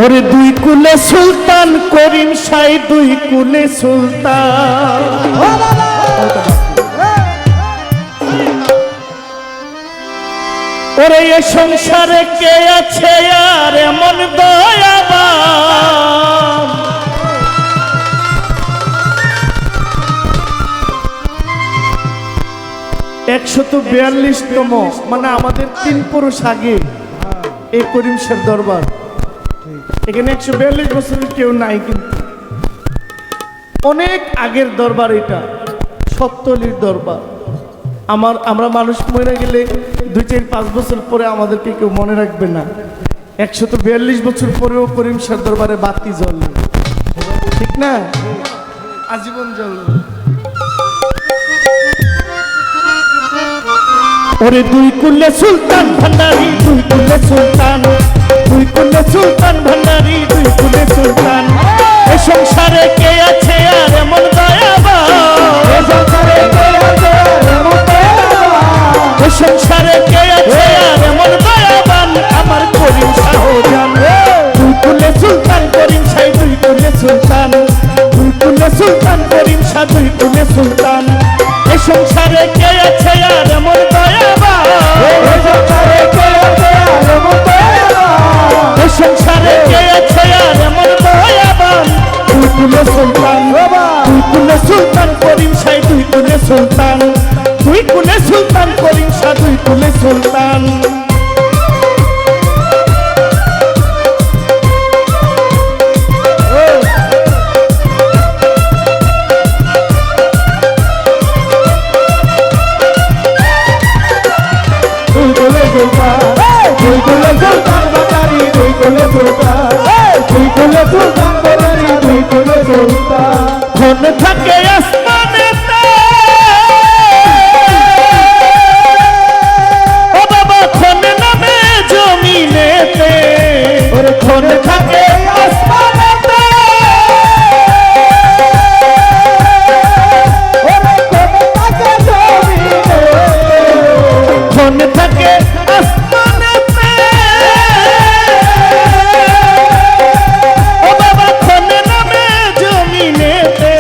ওরে দুই কুলে সুলতান করিম শাহ দুই কুলে সুলতান ওরে এ সংসারে কে আছে আর এমন দয়াবান 142তম মানে আমাদের 3 পুরুষ আগে এই করিম শাহ দরবার এখানে 142 বছরের কেউ নাই কিন্তু অনেক আগের দরবার এটা সত্তলির দরবার আমরা মানুষ মরে গেলে 2-4-5 বছর পরে আমাদেরকে কেউ মনে রাখবে না 142 বছর পরেও করিম শাহ দরবারে বাতি জ্বলে ঠিক না আজীবন জ্বলবে ওরে দুই কুলে সুলতান ভান্ডারি দুই কুলে সুলতান দুই কুলে সুলতান ভান্ডারি দুই কুলে সুলতান এ সংসারে কে আছে আর এমন দয়াবান এ সংসারে কে আছে আর এমন দয়াবান এ সংসারে কে আছে আর এমন দয়াবান আমার করিম শাহ জান দুই কুলে সুলতান করিম শাহ দুই কুলে সুলতান দুই কুলে সুলতান করিম শাহ দুই কুলে সুলতান এ সংসারে কে আছে আর এমন দয়াবান এ সংসারে কে আছে আর এমন দয়াবান এ সংসারে কে আছে আর এমন দয়াবান দুই কুলে সুলতান দুই কুলে সুলতান করিম শাহ দুই কুলে সুলতান দুই কুলে সুলতান করিম শাহ দুই কুলে সুলতান ধন থাকে আসমানেতে ও বাবা ধন নামে জমিনেতে ওরে ধন থাকে আসমানেতে ওরে ধন থাকে জমিনেতে ধন থাকে আসমানেতে ও বাবা ধন নামে জমিনেতে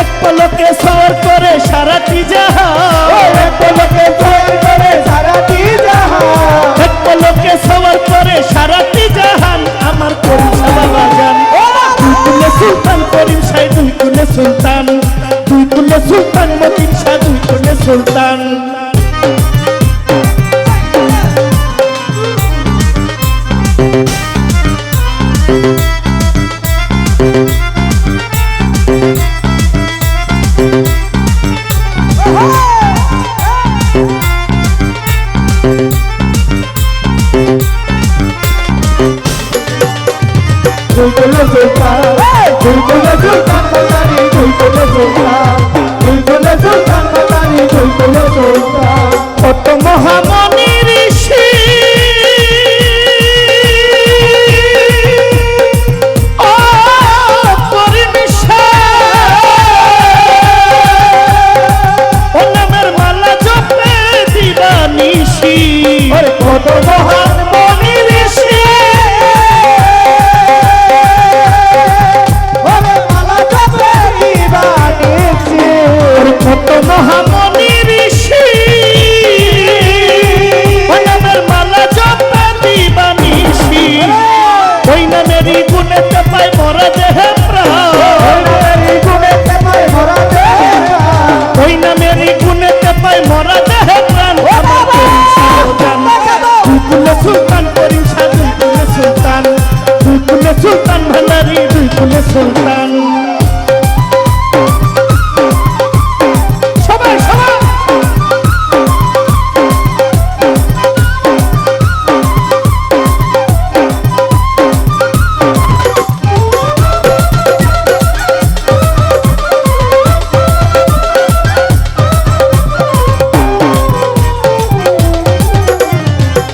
এক পলকে সওয়ার করে সারাটি জাহান এক পলকে সওয়ার করে সারাটি জাহান এক পলকে সওয়ার করে সারাটি জাহান আমার করিম শাহ বাবা জান দুই কুলে সুলতান করিম শাহ দুই কুলে সুলতান দুই কুলে সুলতান মতিন শাহ দুই কুলে সুলতান দুই কুলে সুলতান দুই কুলে সুলতান বাতারি দুই কুলে সুলতান দুই কুলে সুলতান বাতারি দুই কুলে সুলতান কত মহামণি ঋষি ও করিম শাহ ও নামের মালা জপে দিবানিশি কত মহামণি ঋষি কত মহামণি ঋষি ওই নামের মালা জপে দিবানিশি ওই নামেরই গুণেতে পায় মরা দেহে প্রাণ ওই নামেরই গুণেতে পায় মরা দেহে প্রাণ আমার করিম শাহ জান দুই কুলে সুলতান করিম শাহ দুই কুলে সুলতান দুই কুলে সুলতান ভান্ডারি দুই কুলে সুলতান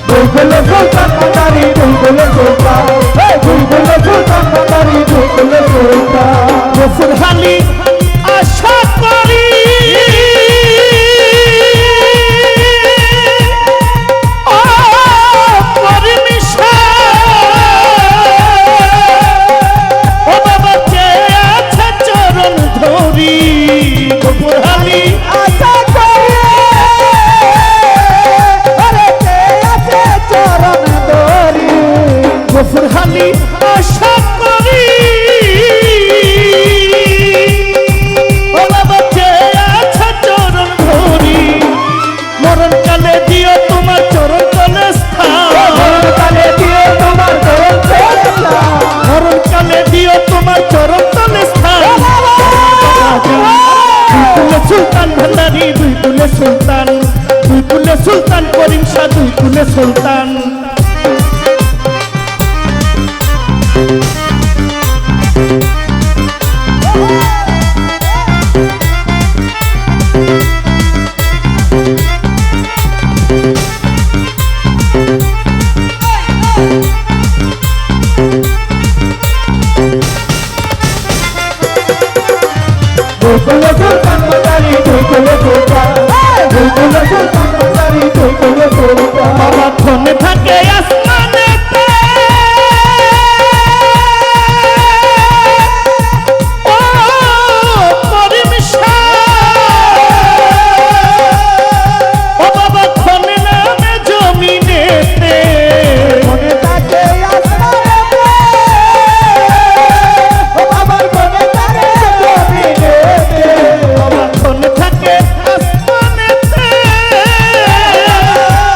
দুই কুলে সুলতান ভান্ডারি দুই কুলে সুলতান দুই কুলে সুলতান ভান্ডারি দুই কুলে সুলতান সুলতান, দুই কুলে সুলতান করিম শাহ দুই কুলে সুলতান। দুই কুলে সুলতান ভান্ডারি দুই কুলে সুলতান, দুই কুলে সুলতান ভান্ডারি দুই কুলে সুলতান। বাবা ক্ষণে থাকে আসমানেতে, ও করিম শাহ, ও বাবা ক্ষণে নামে জমিনেতে, মনে থাকে আসমানেতে, ও বাবার মনে থাকে জমিনেতে। বাবা ক্ষণে থাকে আসমানেতে,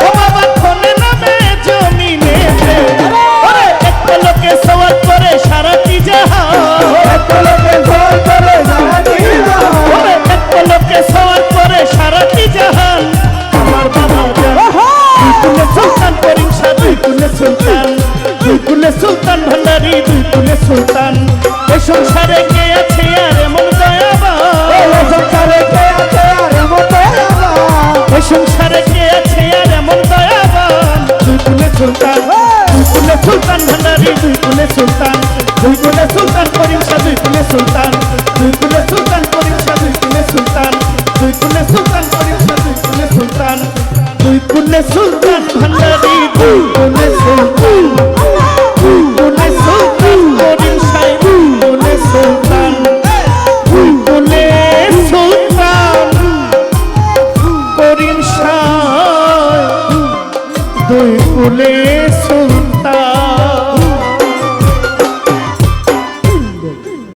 ও বাবা ক্ষণে নামে জমিনেতে। ওরে এক পলকে সওয়াল করে সারাটি জাহান, এক লোকে জয় করে জানি না, ওরে এক পলকে সওয়াল করে সারাটি জাহান। আমার বাবা জান দুই কুলে সুলতান করিম শাহ দুই কুলে সুলতান, দুই কুলে সুলতান ভান্ডারি দুই কুলে সুলতান। এ সংসারে কে আছে আর এমন দয়াবান, এই সংসারে কে আছে আর এমন দয়াবান? এ সংসারে কে আছে আর এমন দয়াবান। দুই কুলে সুলতান, দুই কুলে সুলতান ভান্ডারি দুই কুলে সুলতান, দুই কুলে সুলতান করিম শাহ দুই কুলে সুলতান।